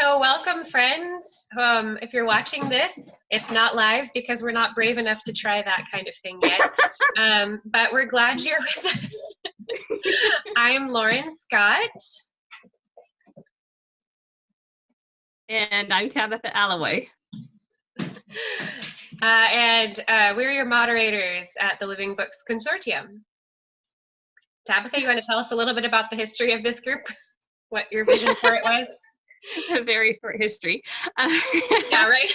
So welcome, friends. If you're watching this, it's not live because we're not brave enough to try that kind of thing yet. But we're glad you're with us. I'm Lauren Scott. And I'm Tabitha Alloway. And we're your moderators at the Living Books Consortium. Tabitha, you want to tell us a little bit about the history of this group? What your vision for it was? A very short history. Yeah, right?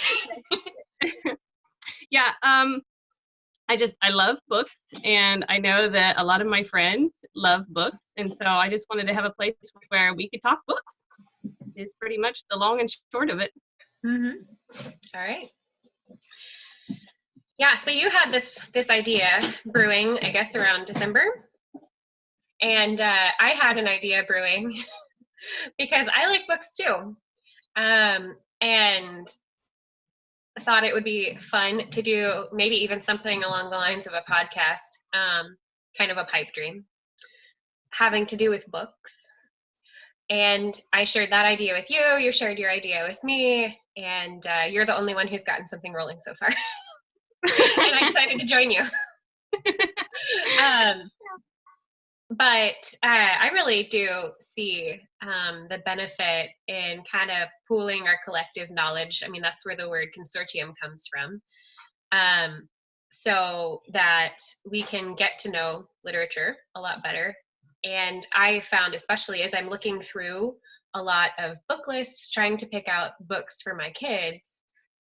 Yeah, I love books, and I know that a lot of my friends love books, and so I just wanted to have a place where we could talk books. It's pretty much the long and short of it. Mm-hmm. All right. Yeah, so you had this idea brewing, I guess, around December. And I had an idea brewing because I like books too. And I thought it would be fun to do maybe even something along the lines of a podcast, kind of a pipe dream, having to do with books. And I shared that idea with you, you shared your idea with me, and you're the only one who's gotten something rolling so far. And I decided to join you. But I really do see the benefit in kind of pooling our collective knowledge. I mean, that's where the word consortium comes from. So that we can get to know literature a lot better. And I found, especially as I'm looking through a lot of book lists, trying to pick out books for my kids,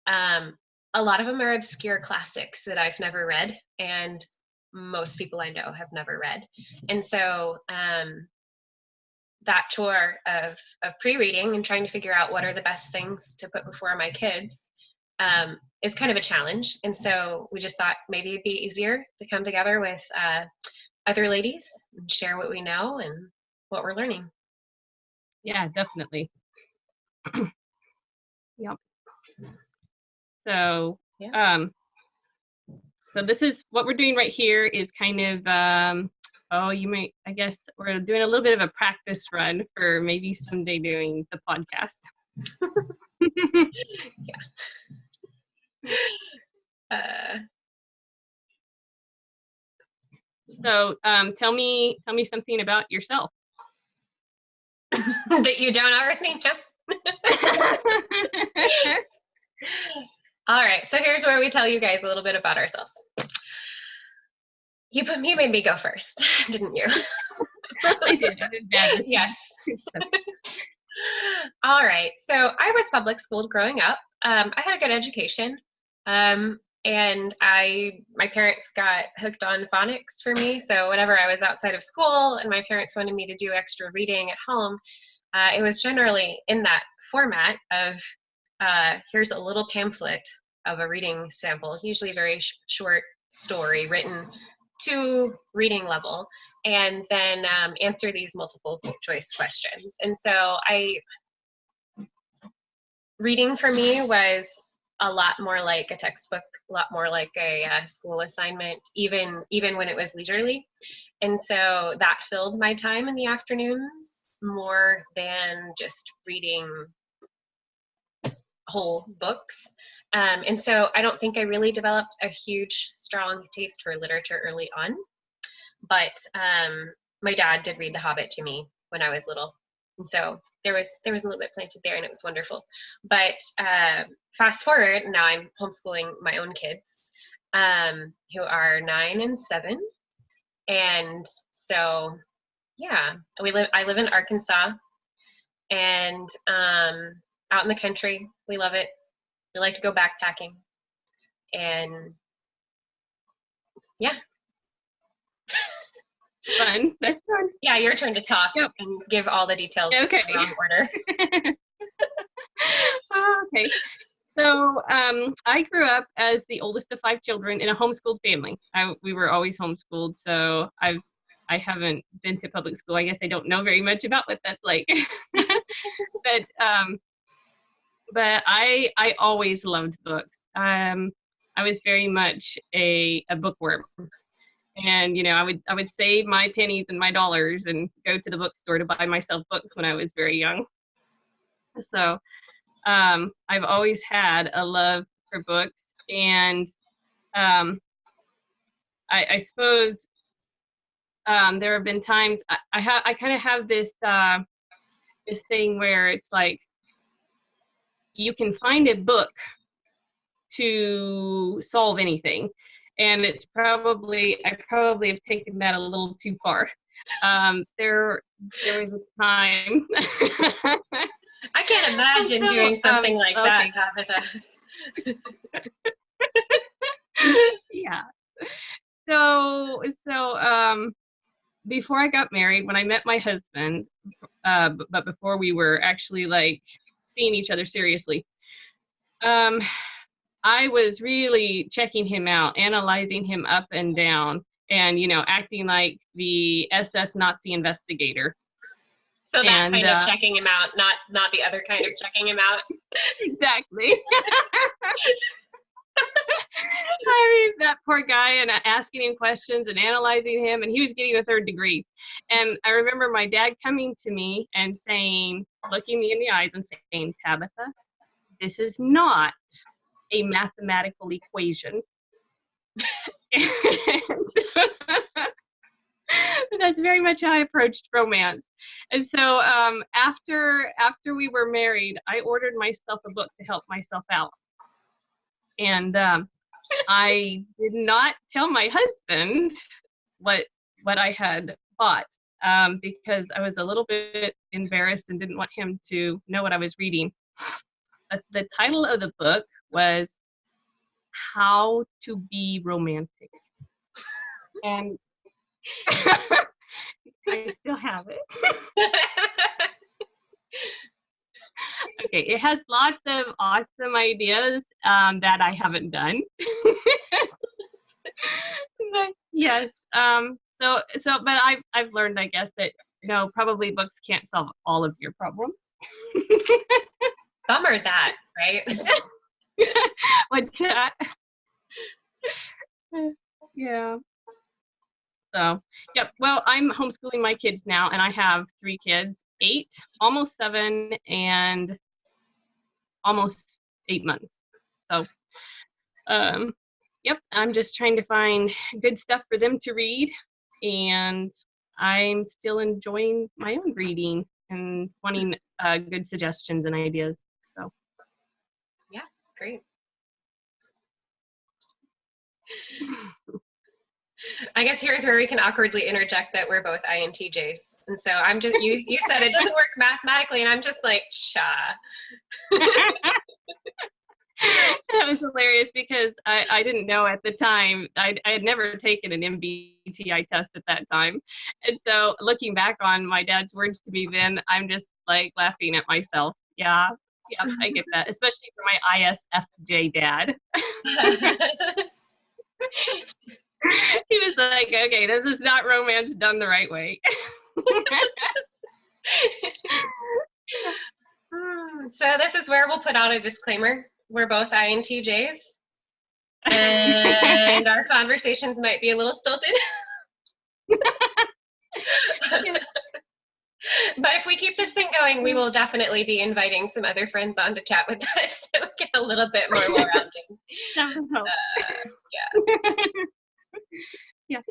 a lot of them are obscure classics that I've never read, and most people I know have never read. And so that chore of pre-reading and trying to figure out what are the best things to put before my kids is kind of a challenge. And so we just thought maybe it'd be easier to come together with other ladies and share what we know and what we're learning. Yeah, definitely. Yep. So, yeah. So this is what we're doing right here is kind of, I guess we're doing a little bit of a practice run for maybe someday doing the podcast. Yeah. So tell me something about yourself. That you don't already know. All right, so here's where we tell you guys a little bit about ourselves. You made me go first, didn't you? I did. I did bad. Yes. All right, so I was public schooled growing up. I had a good education, and my parents got hooked on phonics for me. So whenever I was outside of school and my parents wanted me to do extra reading at home, it was generally in that format of here's a little pamphlet of a reading sample, usually a very short story written to reading level, and then answer these multiple choice questions. And so reading for me was a lot more like a textbook, a lot more like a school assignment, even when it was leisurely. And so that filled my time in the afternoons more than just reading whole books. And so I don't think I really developed a huge, strong taste for literature early on. But my dad did read The Hobbit to me when I was little. And so there was a little bit planted there, and it was wonderful. But fast forward, now I'm homeschooling my own kids, who are 9 and 7. And so, yeah, I live in Arkansas, and out in the country. We love it. We like to go backpacking. And yeah. Fun. That's fun. Yeah, your turn to talk. Yep. And give all the details in the wrong order. Okay. So I grew up as the oldest of 5 children in a homeschooled family. We were always homeschooled, so I haven't been to public school. I guess I don't know very much about what that's like. But I always loved books. I was very much a bookworm. And, you know, I would save my pennies and my dollars and go to the bookstore to buy myself books when I was very young. So I've always had a love for books, and I suppose there have been times I kind of have this this thing where it's like you can find a book to solve anything, and I probably have taken that a little too far. There was a time. I can't imagine So, doing something like okay. that, Tabitha. Yeah. So before I got married, when I met my husband, but before we were actually like seeing each other seriously, I was really checking him out, analyzing him up and down, and acting like the SS Nazi investigator. So that And kind of checking him out, not the other kind of checking him out. exactly. I mean, that poor guy, and asking him questions and analyzing him, and he was getting a 3rd degree. And I remember my dad coming to me and saying, looking me in the eyes and saying, Tabitha, this is not a mathematical equation. That's very much how I approached romance. And so after we were married, I ordered myself a book to help myself out. And I did not tell my husband what I had bought, because I was a little bit embarrassed and didn't want him to know what I was reading. But the title of the book was How to Be Romantic. And I still have it. Okay, it has lots of awesome ideas that I haven't done. But yes, but I've learned, I guess, that probably books can't solve all of your problems. Bummer that, right? What's that? Yeah. So, yep. Well, I'm homeschooling my kids now, and I have 3 kids, 8, almost 7, and almost 8 months. So, yep, I'm just trying to find good stuff for them to read, and I'm still enjoying my own reading and wanting good suggestions and ideas. So, yeah, great. I guess here's where we can awkwardly interject that we're both INTJs. And so I'm just, you said it doesn't work mathematically, and I'm just like, cha. That was hilarious because I didn't know at the time. I had never taken an MBTI test at that time. And so looking back on my dad's words to me then, I'm just like laughing at myself. Yeah, I get that, especially for my ISFJ dad. He was like, okay, this is not romance done the right way. So this is where we'll put out a disclaimer. We're both INTJs, and our conversations might be a little stilted. But if we keep this thing going, we will definitely be inviting some other friends on to chat with us to get a little bit more well-rounded. Yeah. Yeah.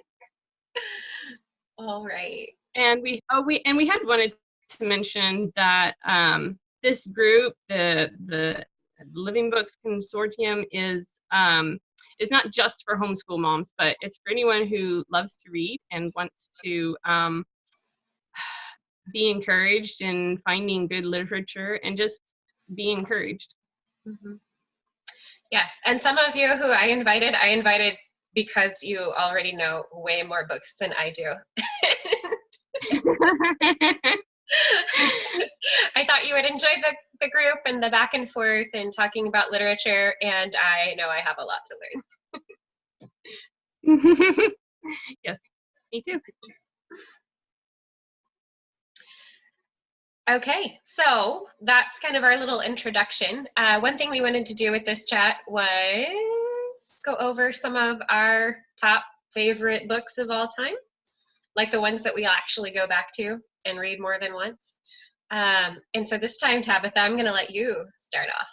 All right. And we had wanted to mention that this group, the Living Books Consortium, is not just for homeschool moms, but it's for anyone who loves to read and wants to be encouraged in finding good literature and just be encouraged. Mm-hmm. Yes, and some of you who I invited because you already know way more books than I do. I thought you would enjoy the group and the back and forth and talking about literature, and I know I have a lot to learn. Yes, me too. Okay, so that's kind of our little introduction. One thing we wanted to do with this chat was go over some of our top favorite books of all time, like the ones that we actually go back to and read more than once. And so this time, Tabitha, I'm going to let you start off.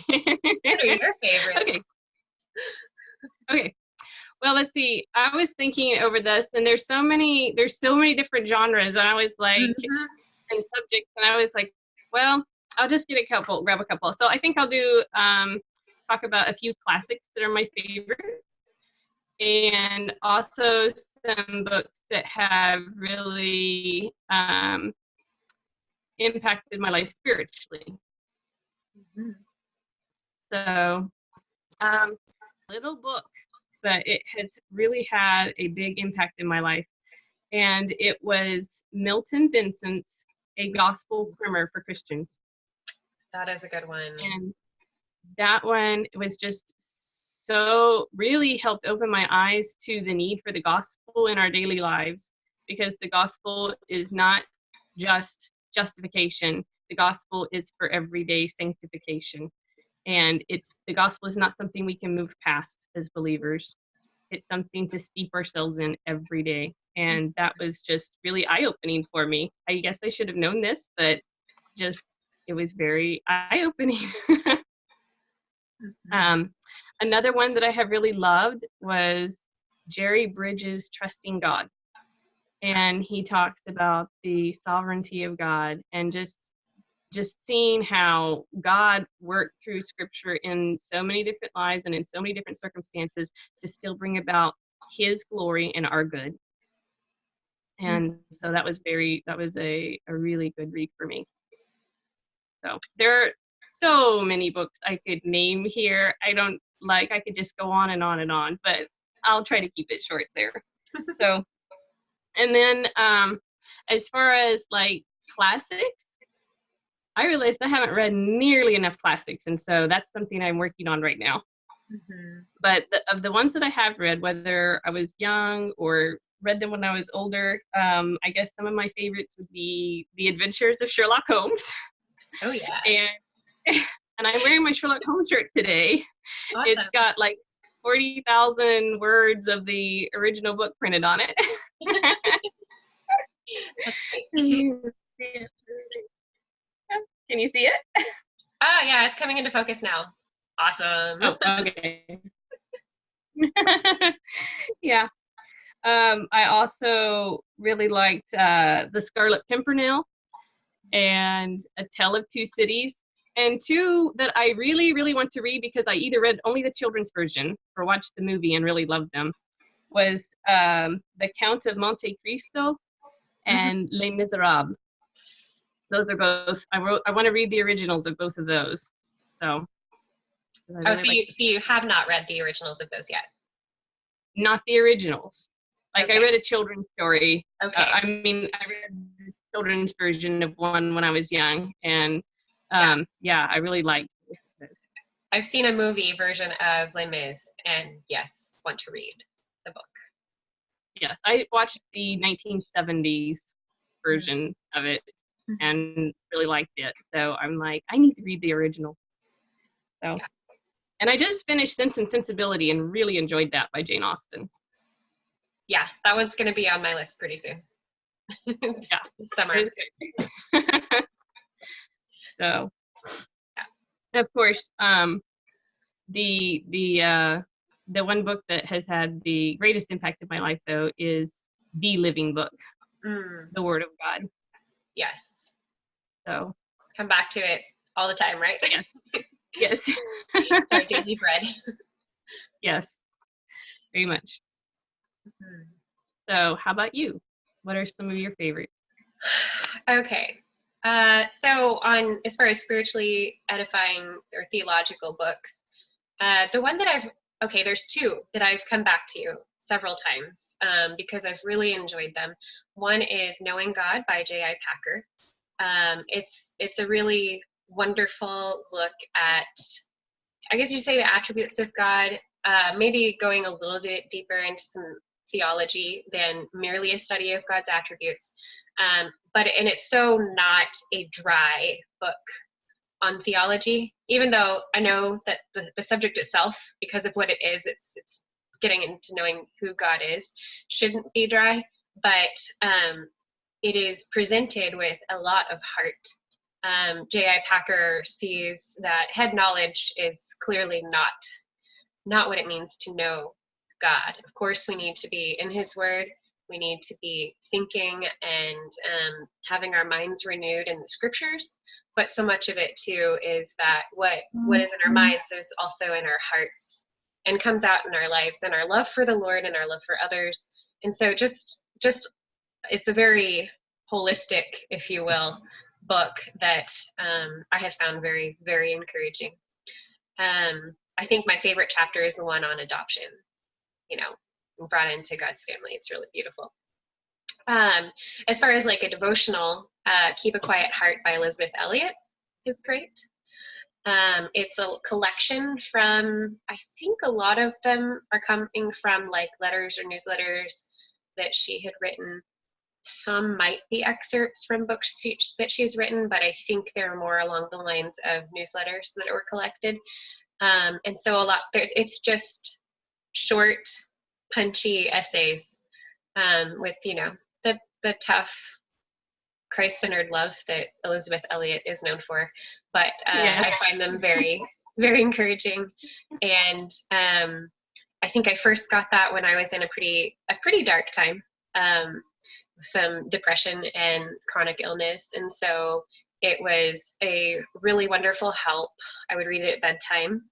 What are your favorites? Okay. Well, let's see. I was thinking over this, and there's so many different genres, and I was like, and subjects, and I was like, well, I'll just grab a couple. So I think I'll do talk about a few classics that are my favorite, and also some books that have really impacted my life spiritually. So, little book, but it has really had a big impact in my life. And it was Milton Vincent's A Gospel Primer for Christians. That is a good one. And that one was just so really helped open my eyes to the need for the gospel in our daily lives, because the gospel is not just justification. The gospel is for everyday sanctification. And the gospel is not something we can move past as believers. It's something to steep ourselves in every day. And that was just really eye-opening for me. I guess I should have known this, but just it was very eye-opening. Another one that I have really loved was Jerry Bridges' Trusting God. And he talks about the sovereignty of God, and just seeing how God worked through scripture in so many different lives and in so many different circumstances to still bring about his glory and our good. And so that was a really good read for me. So there are so many books I could name here. I could just go on and on and on, but I'll try to keep it short there. So, and then as far as like classics, I realized I haven't read nearly enough classics, and so that's something I'm working on right now. But of the ones that I have read, whether I was young or read them when I was older, I guess some of my favorites would be The Adventures of Sherlock Holmes. Oh yeah. And I'm wearing my Sherlock Holmes shirt today. Awesome. It's got like 40,000 words of the original book printed on it. That's great. Can you see it? Oh yeah, it's coming into focus now. Awesome. Oh, okay. Yeah. I also really liked The Scarlet Pimpernel and A Tale of Two Cities. And two that I really, really want to read, because I either read only the children's version or watched the movie and really loved them, was The Count of Monte Cristo and Les Miserables. Those are both, I want to read the originals of both of those. So. So you have not read the originals of those yet? Not the originals. Like, okay. I read a children's story. Okay. I read the children's version of one when I was young, and yeah, I really liked it. I've seen a movie version of Les Mis, and yes, want to read the book. Yes, I watched the 1970s version of it and really liked it. So I'm like, I need to read the original. So, yeah. And I just finished Sense and Sensibility and really enjoyed that by Jane Austen. Yeah, that one's going to be on my list pretty soon. Yeah, summer. So, yeah. Of course, the one book that has had the greatest impact in my life, though, is the living book, the Word of God. Yes. So come back to it all the time, right? Yeah. Yes. It's our daily bread. Yes, very much. So how about you? What are some of your favorites? Okay. So as far as spiritually edifying or theological books, the one that there's two that I've come back to several times because I've really enjoyed them. One is Knowing God by J.I. Packer. It's a really wonderful look at, I guess you say, the attributes of God, maybe going a little bit deeper into some theology than merely a study of God's attributes. And it's so not a dry book on theology, even though I know that the subject itself, because of what it is, it's getting into knowing who God is, shouldn't be dry. But it is presented with a lot of heart. J.I. Packer sees that head knowledge is clearly not what it means to know God. Of course, we need to be in His Word. We need to be thinking and having our minds renewed in the Scriptures. But so much of it too is that what is in our minds is also in our hearts and comes out in our lives, and our love for the Lord and our love for others. And so just it's a very holistic, if you will, book that I have found very, very encouraging. I think my favorite chapter is the one on adoption, brought into God's family. It's really beautiful. As far as like a devotional, Keep a Quiet Heart by Elizabeth Elliot is great. It's a collection from, I think a lot of them are coming from like letters or newsletters that she had written. Some might be excerpts from books that she's written, but I think they're more along the lines of newsletters that were collected. And so it's just short, punchy essays with, the tough Christ-centered love that Elizabeth Elliot is known for. But I find them very, very encouraging. And I think I first got that when I was in a pretty dark time, some depression and chronic illness. And so it was a really wonderful help. I would read it at bedtime,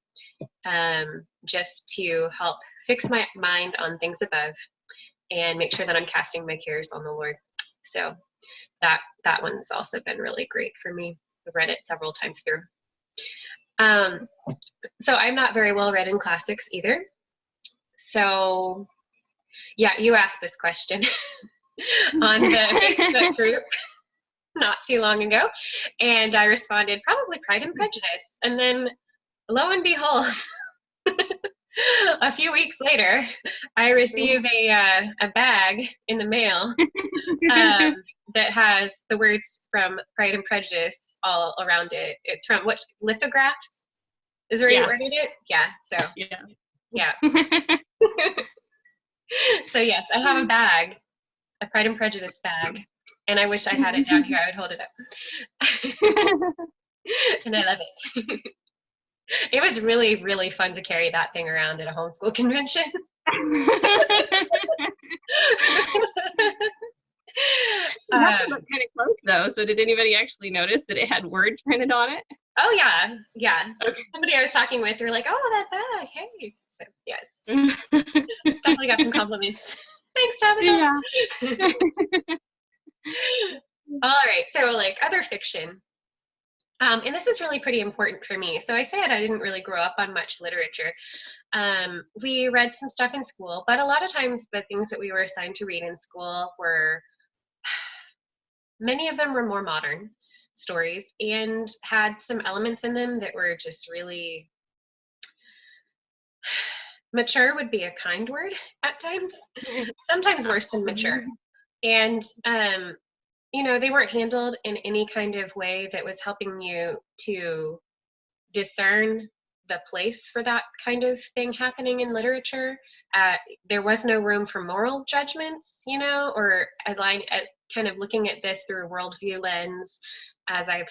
just to help fix my mind on things above and make sure that I'm casting my cares on the Lord. So that one's also been really great for me. I've read it several times through. So I'm not very well read in classics either. So yeah, you asked this question on the Facebook group not too long ago, and I responded probably Pride and Prejudice. And then lo and behold, a few weeks later, I receive a bag in the mail that has the words from Pride and Prejudice all around it. It's from what, lithographs? Is where you ordered it? Yeah. So yeah. So yes, I have a bag, a Pride and Prejudice bag, and I wish I had it down here. I would hold it up. And I love it. It was really, really fun to carry that thing around at a homeschool convention. It had to look kind of close though. So did anybody actually notice that it had words printed on it? Oh yeah, yeah. Okay. Somebody I was talking with, they're like, "Oh, that bag, hey." So yes, definitely got some compliments. Thanks, Tabitha. Yeah. All right, so like other fiction. And this is really pretty important for me. So I said I didn't really grow up on much literature. We read some stuff in school, but a lot of times the things that we were assigned to read in school were, many of them were more modern stories and had some elements in them that were just really, mature would be a kind word at times, sometimes worse than mature. And they weren't handled in any kind of way that was helping you to discern the place for that kind of thing happening in literature. There was no room for moral judgments, or kind of looking at this through a worldview lens, as I've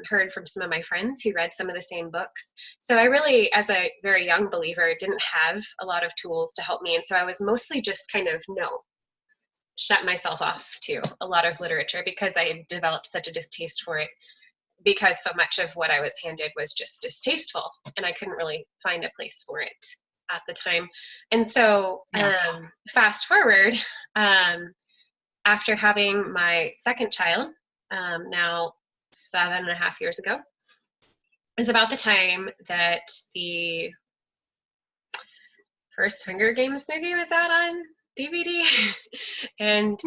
heard from some of my friends who read some of the same books. So I really, as a very young believer, didn't have a lot of tools to help me. And so I was mostly just kind of shut myself off to a lot of literature because I had developed such a distaste for it, because so much of what I was handed was just distasteful and I couldn't really find a place for it at the time. And so fast forward, after having my second child, now 7.5 years ago, is about the time that the first Hunger Games movie was out on DVD. And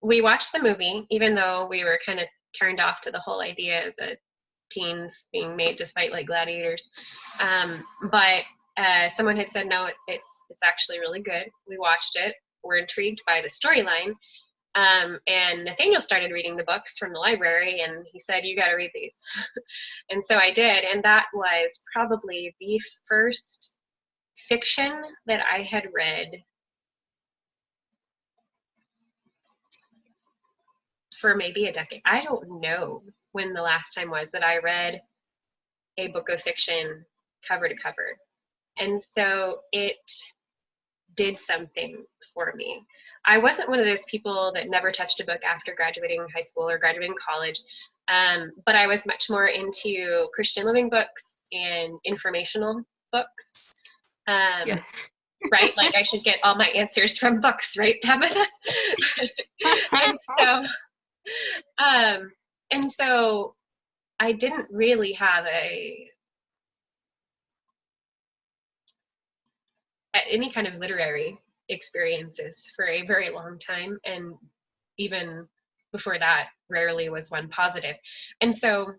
we watched the movie, even though we were kind of turned off to the whole idea of the teens being made to fight like gladiators. But someone had said, no, it's actually really good. We watched it. We're intrigued by the storyline. And Nathaniel started reading the books from the library, and he said, you got to read these. And so I did. And that was probably the first fiction that I had read for maybe a decade. I don't know when the last time was that I read a book of fiction cover to cover. And so it did something for me. I wasn't one of those people that never touched a book after graduating high school or graduating college, but I was much more into Christian living books and informational books. Yeah. Right? Like I should get all my answers from books, right, Tabitha? And so I didn't really have any kind of literary experiences for a very long time, and even before that, rarely was one positive. And so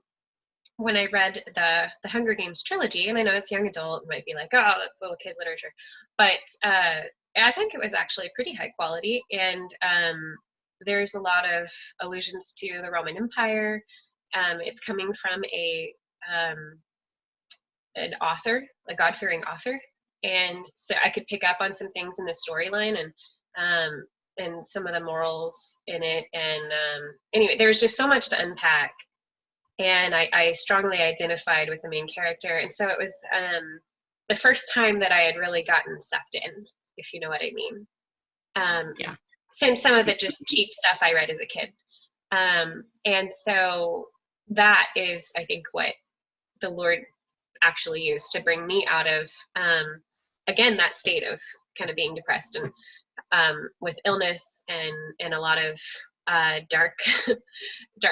when I read the Hunger Games trilogy, and I know it's young adult, it might be like, oh, that's little kid literature, but I think it was actually pretty high quality, and there's a lot of allusions to the Roman Empire. It's coming from an author, a God-fearing author, and so I could pick up on some things in the storyline and some of the morals in it. And anyway, there was just so much to unpack, and I strongly identified with the main character. And so it was the first time that I had really gotten sucked in, if you know what I mean. Yeah. Since some of the just cheap stuff I read as a kid. And so that is, I think, what the Lord actually used to bring me out of, again, that state of kind of being depressed and with illness and a lot of dark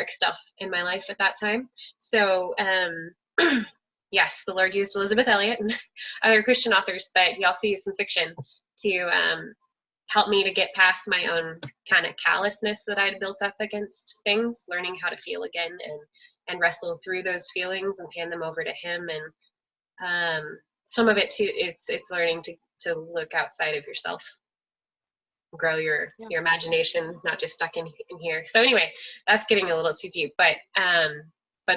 stuff in my life at that time. So yes, the Lord used Elizabeth Elliot and other Christian authors, but he also used some fiction to help me to get past my own kind of callousness that I'd built up against things, learning how to feel again and wrestle through those feelings and hand them over to him. And some of it too, it's learning to look outside of yourself, grow your imagination, not just stuck in here. So anyway, that's getting a little too deep, but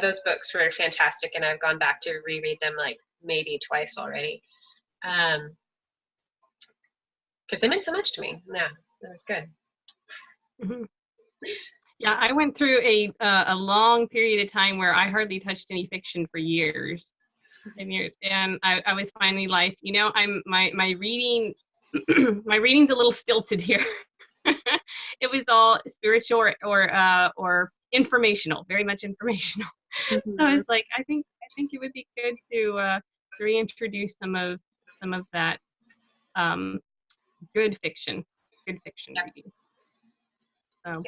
those books were fantastic, and I've gone back to reread them like maybe twice already. Because they meant so much to me. Yeah, that was good. Mm-hmm. Yeah, I went through a long period of time where I hardly touched any fiction for years, 10 years, and I was finally like, you know, my reading, my reading's a little stilted here. It was all spiritual or informational, very much informational. Mm-hmm. So I was like, I think it would be good to reintroduce some of that good fiction reading. So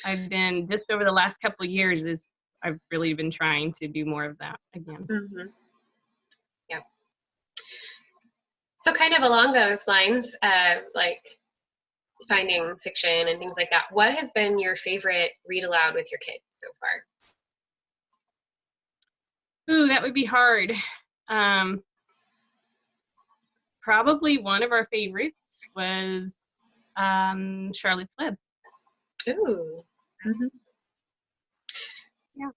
I've been, just over the last couple of years, I've really been trying to do more of that again. Mm-hmm. Yeah. So kind of along those lines, like finding fiction and things like that, what has been your favorite read aloud with your kids so far? Ooh, that would be hard. Probably one of our favorites was Charlotte's Web. Ooh. Mm-hmm. Yeah.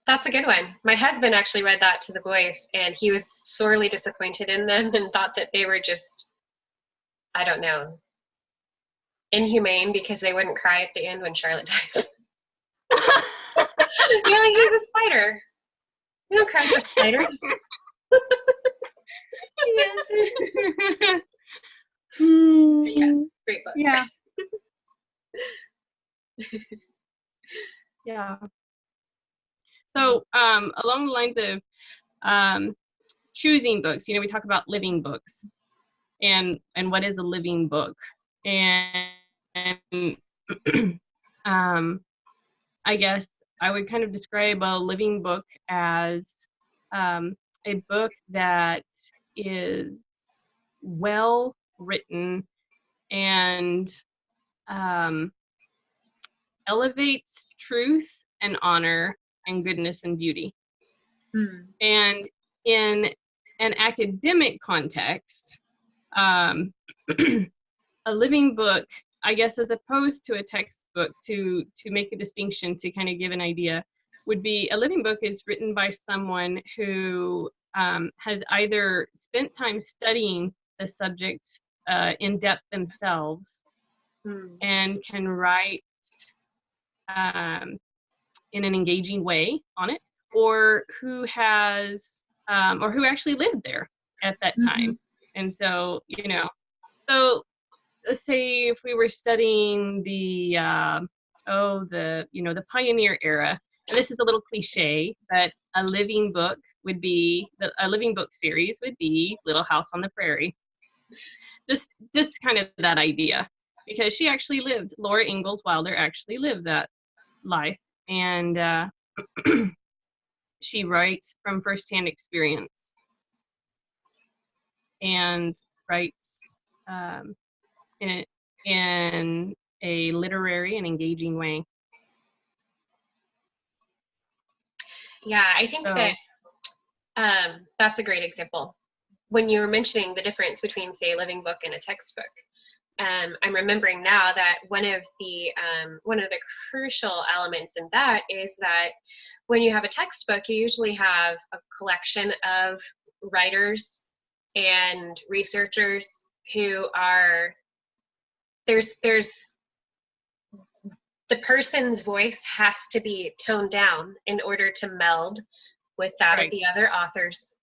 That's a good one. My husband actually read that to the boys, and he was sorely disappointed in them and thought that they were just, I don't know, inhumane because they wouldn't cry at the end when Charlotte dies. You're like, he's a spider. You don't cry for spiders. Yes, great book. Yeah. Yeah. So along the lines of choosing books, you know, we talk about living books and what is a living book, and I guess I would kind of describe a living book as a book that is well written and elevates truth and honor and goodness and beauty. And in an academic context, a living book, I guess, as opposed to a textbook, to make a distinction, to kind of give an idea, would be a living book is written by someone who has either spent time studying the subject in depth themselves and can write in an engaging way on it, or who has or who actually lived there at that time. And so, you know, so let's say if we were studying the the pioneer era, and this is a little cliche, but a living book would be a living book series would be Little House on the Prairie. Just kind of that idea, because she actually lived, Laura Ingalls Wilder actually lived that life, and she writes from firsthand experience and writes in a literary and engaging way. Yeah, I think that that's a great example. When you were mentioning the difference between, say, a living book and a textbook, I'm remembering now that one of the crucial elements in that is that when you have a textbook, you usually have a collection of writers and researchers who are there's the person's voice has to be toned down in order to meld with that of the other authors.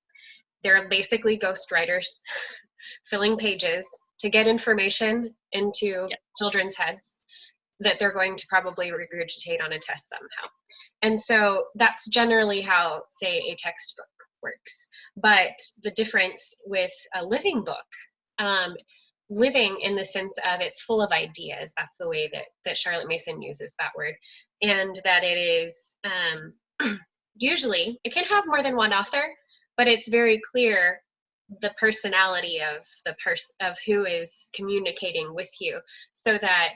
They're basically ghostwriters filling pages to get information into children's heads that they're going to probably regurgitate on a test somehow. And so that's generally how, say, a textbook works. But the difference with a living book, living in the sense of it's full of ideas, that's the way that Charlotte Mason uses that word, and that it is usually, it can have more than one author, but it's very clear the personality of of who is communicating with you, so that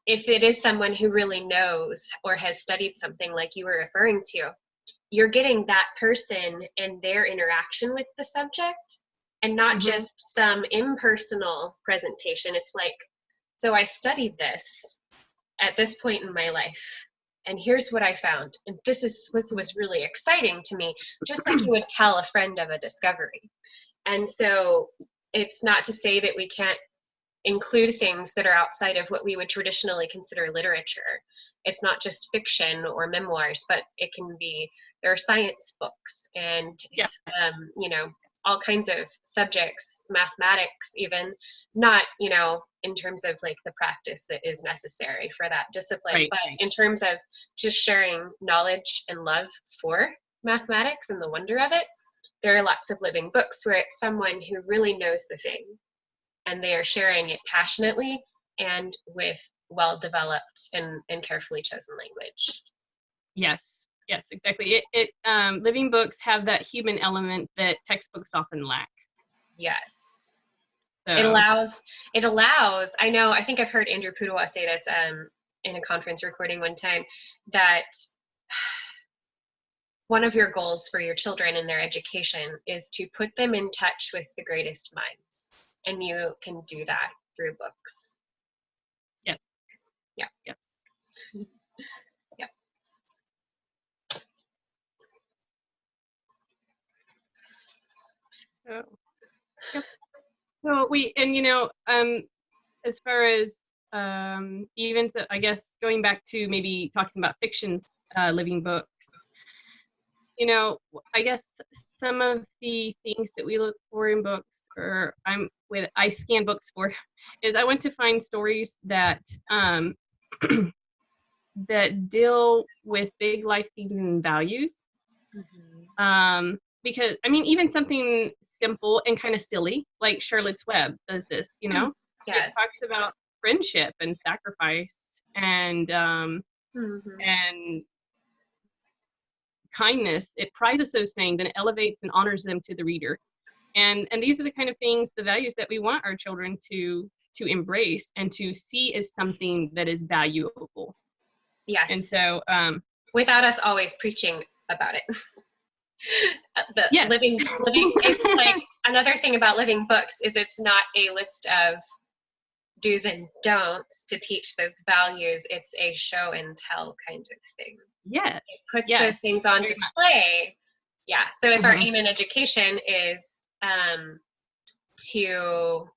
if it is someone who really knows or has studied something like you were referring to, you're getting that person and their interaction with the subject, and not just some impersonal presentation. It's like, so I studied this at this point in my life, and here's what I found, and this was really exciting to me, just like you would tell a friend of a discovery. And so it's not to say that we can't include things that are outside of what we would traditionally consider literature. It's not just fiction or memoirs, but it can be, there are science books and all kinds of subjects, mathematics even, not, in terms of like the practice that is necessary for that discipline, but in terms of just sharing knowledge and love for mathematics and the wonder of it, there are lots of living books where it's someone who really knows the thing, and they are sharing it passionately and with well-developed and carefully chosen language. Yes, exactly. Living books have that human element that textbooks often lack. Yes. So. It allows, I think I've heard Andrew Pudewa say this in a conference recording one time, that one of your goals for your children in their education is to put them in touch with the greatest minds. And you can do that through books. Yes. Yeah. Yes. Yeah. So, yep. So as far as even so, I guess going back to maybe talking about fiction, living books, I guess some of the things that we look for in books, or I scan books for, is I want to find stories that that deal with big life themes and values. Because even something simple and kind of silly, like Charlotte's Web does this, Yes. It talks about friendship and sacrifice and kindness. It prizes those things and it elevates and honors them to the reader. And these are the kind of things, the values that we want our children to embrace and to see as something that is valuable. Yes. And so without us always preaching about it. Living it's like another thing about living books is it's not a list of do's and don'ts to teach those values. It's a show and tell kind of thing. Yes. It puts those things on display. Yeah. So if our aim in education is to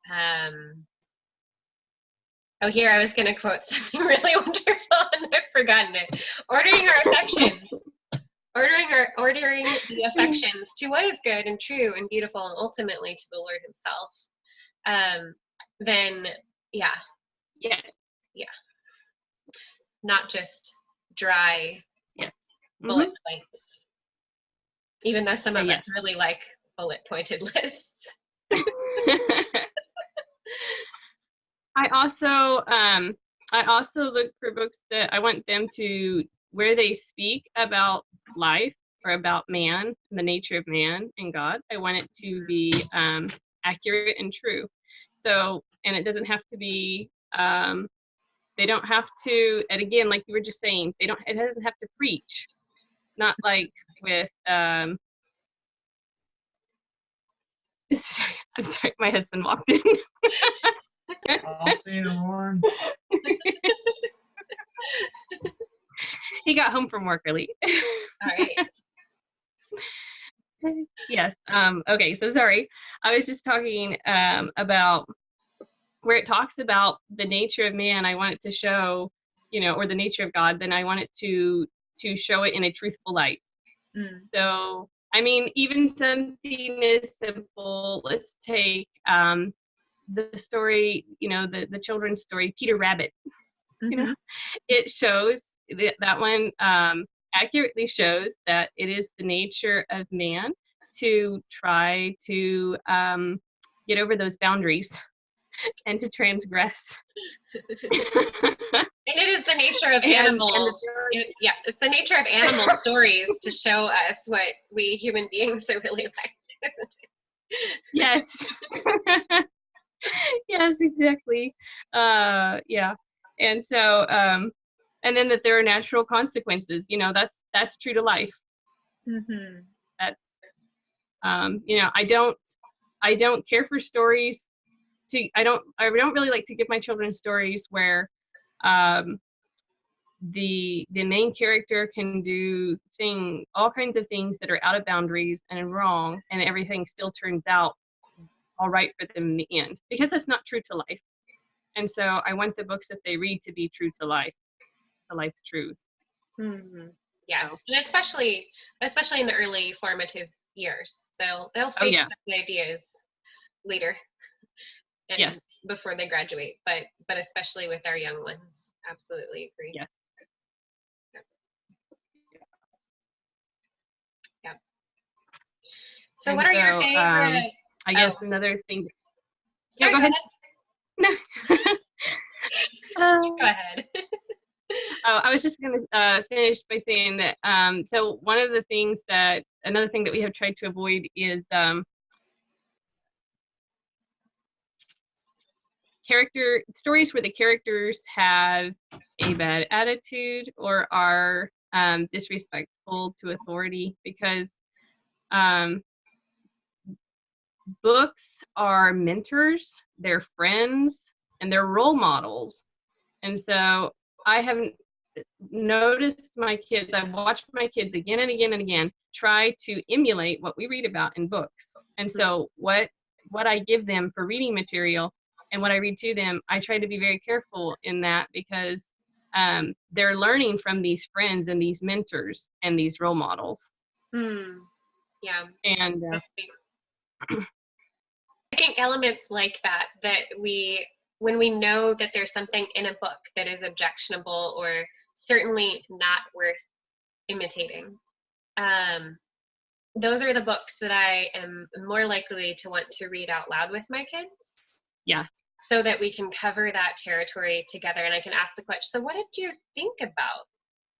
Oh, here I was going to quote something really wonderful and I've forgotten it. Ordering our affections, ordering the affections to what is good and true and beautiful and ultimately to the Lord himself. Then, yeah, Yeah. not just dry Yes. bullet points, even though some of us Yes. really like bullet pointed lists. I also look for books that I want them to, where they speak about life or about man, the nature of man and God. I want it to be accurate and true. So, and it doesn't have to be. They don't have to. And again, like you were just saying, they don't. It doesn't have to preach. Not like with. I'm sorry, my husband walked in. I'll see you tomorrow. He got home from work early. All right. Yes. Okay. So sorry. I was just talking about where it talks about the nature of man. I want it to show, or the nature of God. Then I want it to show it in a truthful light. So, I mean, even something as simple. Let's take the story. The children's story, Peter Rabbit. It shows that one accurately shows that it is the nature of man to try to get over those boundaries and to transgress. And it is the nature of animal. It's the nature of animal stories to show us what we human beings are really like, isn't it? Yes. Yes, exactly. Yeah. And so, and then that there are natural consequences. That's true to life. That's, I don't care for stories. I don't really like to give my children stories where the main character can do all kinds of things that are out of boundaries and wrong, and everything still turns out all right for them in the end, because that's not true to life. And so I want the books that they read to be true to life, to life's truth. Yes, so. And especially in the early formative years, they'll face those ideas later. And yes. Before they graduate, but especially with our young ones, absolutely agree. Yes. Yeah. So what are your favorite? I guess another thing. Sorry, go ahead. No. Go ahead. I was just going to finish by saying that. So another thing that we have tried to avoid is character stories where the characters have a bad attitude or are disrespectful to authority, because books are mentors, they're friends, and they're role models. And so I haven't noticed I've watched my kids again and again and again try to emulate what we read about in books. And so what I give them for reading material and what I read to them, I try to be very careful in that, because they're learning from these friends and these mentors and these role models. Yeah. And I think elements like that when we know that there's something in a book that is objectionable or certainly not worth imitating, those are the books that I am more likely to want to read out loud with my kids. Yeah. So that we can cover that territory together, and I can ask the question, so what did you think about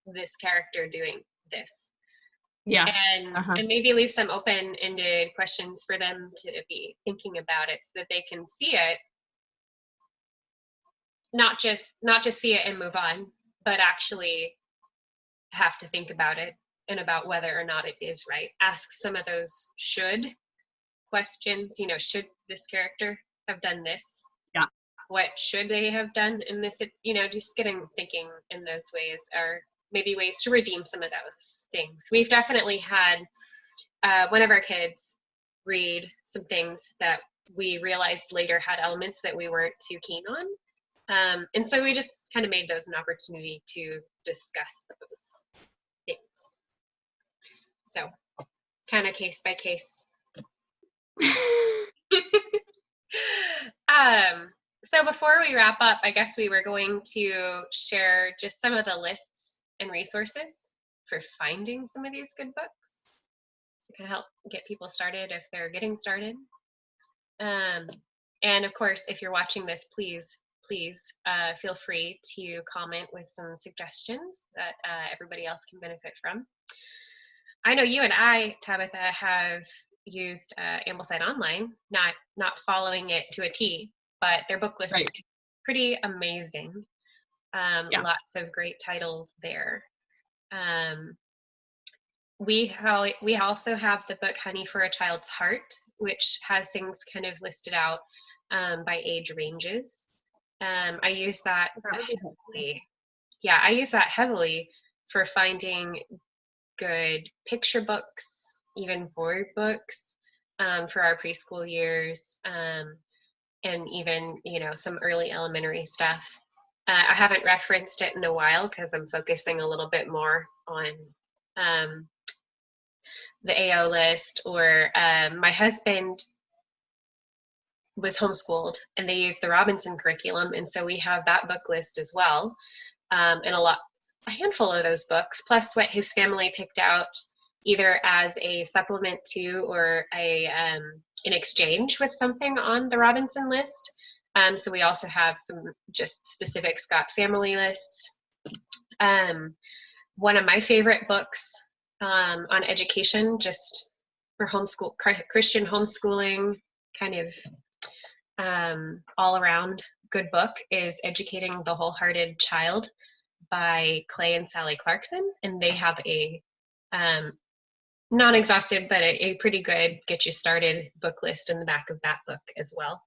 this character doing this? Yeah. And maybe leave some open-ended questions for them to be thinking about it, so that they can see it, not just see it and move on, but actually have to think about it and about whether or not it is right. Ask some of those should questions, should this character have done this? Yeah. What should they have done in this? Just getting thinking in those ways are maybe ways to redeem some of those things. We've definitely had one of our kids read some things that we realized later had elements that we weren't too keen on. And so we just kind of made those an opportunity to discuss those things. So kind of case by case. So before we wrap up, I guess we were going to share just some of the lists and resources for finding some of these good books. It can help get people started if they're getting started. And of course, if you're watching this, please feel free to comment with some suggestions that everybody else can benefit from. I know you and I, Tabitha, have used Ambleside Online, not following it to a T, but their book list is pretty amazing. Lots of great titles there. We also have the book Honey for a Child's Heart, which has things kind of listed out by age ranges. I use that heavily. Yeah, I use that heavily for finding good picture books, even board books for our preschool years, and even, some early elementary stuff. I haven't referenced it in a while because I'm focusing a little bit more on the AO list, or my husband was homeschooled and they used the Robinson curriculum, and so we have that book list as well, and a handful of those books, plus what his family picked out either as a supplement to or an exchange with something on the Robinson list. So we also have some just specific Scott family lists. One of my favorite books on education, just for Christian homeschooling, kind of all around good book, is Educating the Wholehearted Child by Clay and Sally Clarkson. And they have a non-exhaustive, but a pretty good get you started book list in the back of that book as well.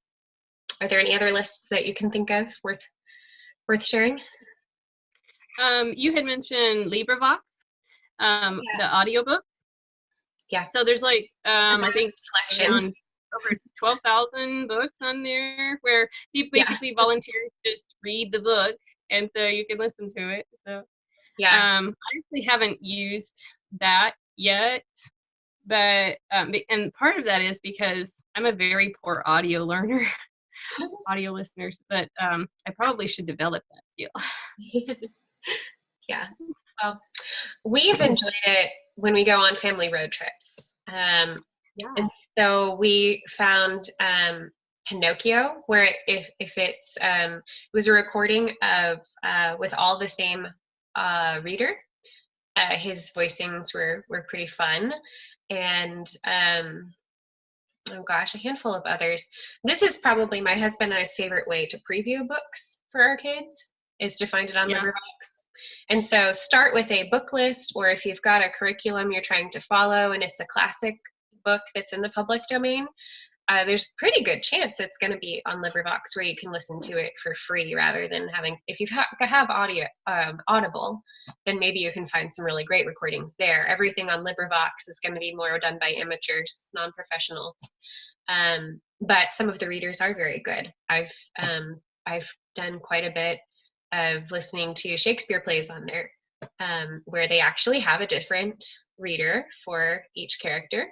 Are there any other lists that you can think of worth sharing? You had mentioned LibriVox, the audiobooks. Yeah. So there's I think around over 12,000 books on there where people basically volunteer to just read the book, and so you can listen to it. So I actually haven't used that yet, but and part of that is because I'm a very poor audio learner. Audio listeners, but I probably should develop that skill. Yeah. Well, we've enjoyed it when we go on family road trips. And so we found Pinocchio, where if it's it was a recording of with all the same reader. His voicings were pretty fun, and oh gosh, a handful of others. This is probably my husband and I's favorite way to preview books for our kids, is to find it on LibriVox. And so start with a book list, or if you've got a curriculum you're trying to follow and it's a classic book that's in the public domain, there's a pretty good chance it's going to be on LibriVox, where you can listen to it for free rather than having, if you have audio Audible, then maybe you can find some really great recordings there. Everything on LibriVox is going to be more done by amateurs, non-professionals, but some of the readers are very good. I've done quite a bit of listening to Shakespeare plays on there, where they actually have a different reader for each character.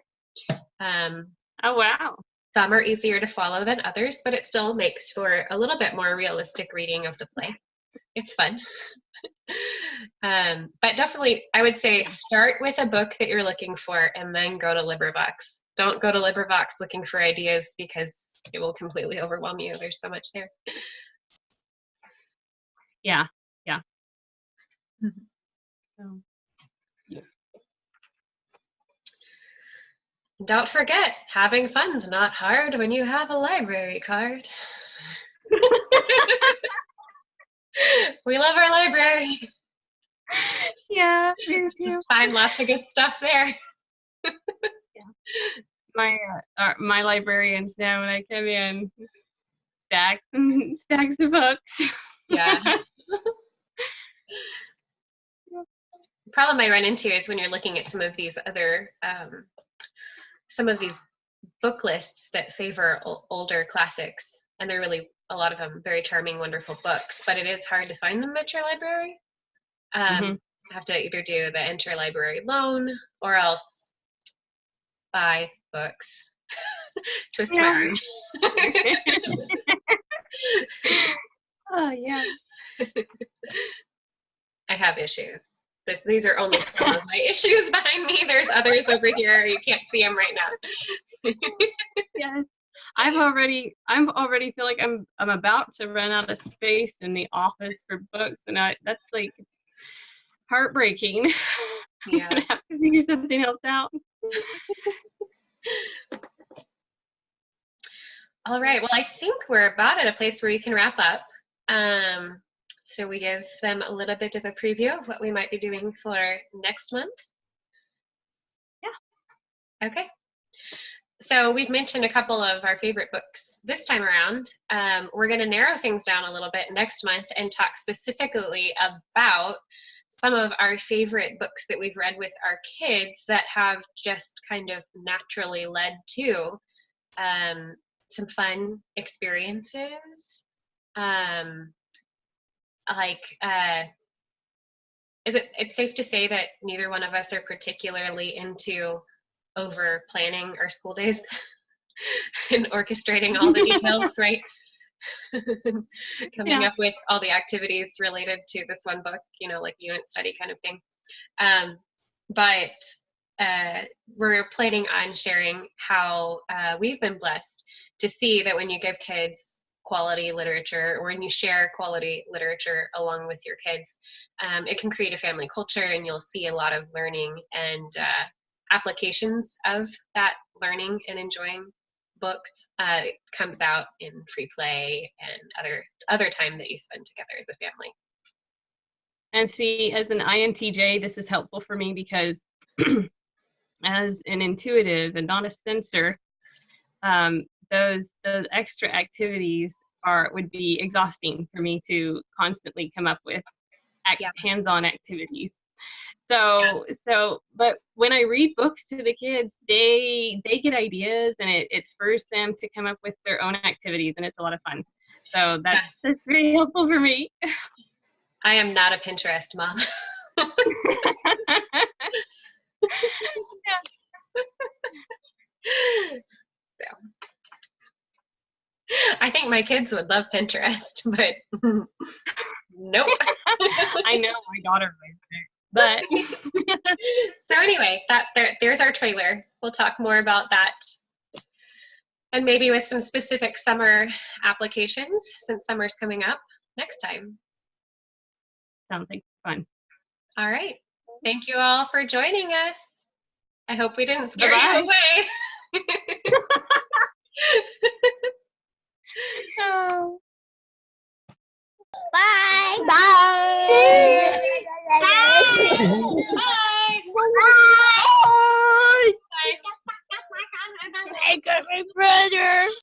Oh wow. Some are easier to follow than others, but it still makes for a little bit more realistic reading of the play. It's fun. But definitely, I would say start with a book that you're looking for and then go to LibriVox. Don't go to LibriVox looking for ideas, because it will completely overwhelm you. There's so much there. Yeah. So, don't forget, having fun's not hard when you have a library card. We love our library. Yeah, me too. Just find lots of good stuff there. My librarians know when I come in, stacks of books. Yeah. The problem I run into is when you're looking at some of these other some of these book lists that favor older classics, and they're really a lot of them very charming, wonderful books, but it is hard to find them at your library. Have to either do the interlibrary loan or else buy books. Twist my arm. Oh, yeah. I have issues. These are only some of my issues behind me. There's others over here. You can't see them right now. Yes. I'm already feel like I'm about to run out of space in the office for books, and that's like heartbreaking. Yeah. I'm gonna have to figure something else out. All right. Well, I think we're about at a place where we can wrap up. So we give them a little bit of a preview of what we might be doing for next month. Yeah. Okay. So we've mentioned a couple of our favorite books this time around. We're going to narrow things down a little bit next month and talk specifically about some of our favorite books that we've read with our kids that have just kind of naturally led to some fun experiences. It's safe to say that neither one of us are particularly into over planning our school days and orchestrating all the details, right? Coming up with all the activities related to this one book, like unit study kind of thing. But we're planning on sharing how we've been blessed to see that when you give kids quality literature, or when you share quality literature along with your kids, it can create a family culture, and you'll see a lot of learning and applications of that learning and enjoying books. It comes out in free play and other time that you spend together as a family. And see, as an INTJ, this is helpful for me because as an intuitive and not a censor, those extra activities would be exhausting for me to constantly come up with hands-on activities. But when I read books to the kids, they get ideas, and it spurs them to come up with their own activities, and it's a lot of fun. So that's very helpful for me. I am not a Pinterest mom. So, I think my kids would love Pinterest, but nope. I know my daughter would, but so anyway, there's our trailer. We'll talk more about that, and maybe with some specific summer applications, since summer's coming up, next time. Sounds like fun. All right. Thank you all for joining us. I hope we didn't scare you away. Oh. Bye. Bye. Bye. Bye. Bye. Bye. I got my brother.